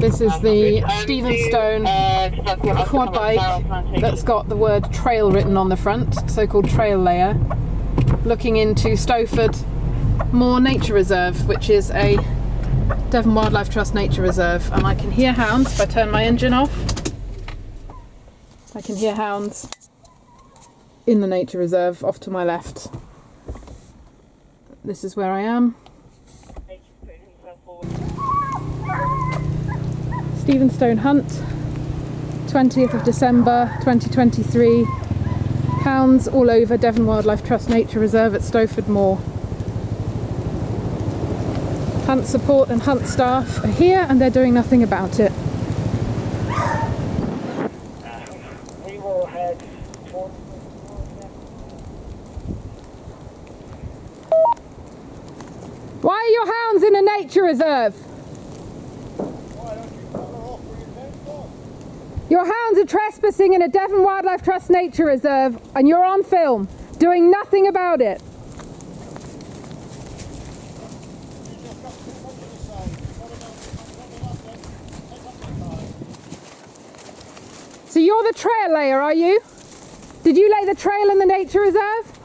This is the Stevenstone quad bike that's got the word trail written on the front, so-called trail layer, looking into Stowford Moor Nature Reserve, which is a Devon Wildlife Trust Nature Reserve. And I can hear hounds if I turn my engine off. I can hear hounds in the nature reserve off to my left. This is where I am. Stevenstone Hunt, 20th of December 2023. Hounds all over Devon Wildlife Trust Nature Reserve at Stowford Moor. Hunt support and hunt staff are here and they're doing nothing about it. Why are your hounds in a nature reserve? Your hounds are trespassing in a Devon Wildlife Trust Nature Reserve and you're on film, doing nothing about it. So you're the trail layer, are you? Did you lay the trail in the nature reserve?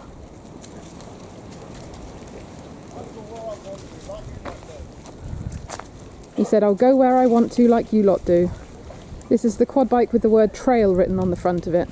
He said, I'll go where I want to like you lot do. This is the quad bike with the word trail written on the front of it.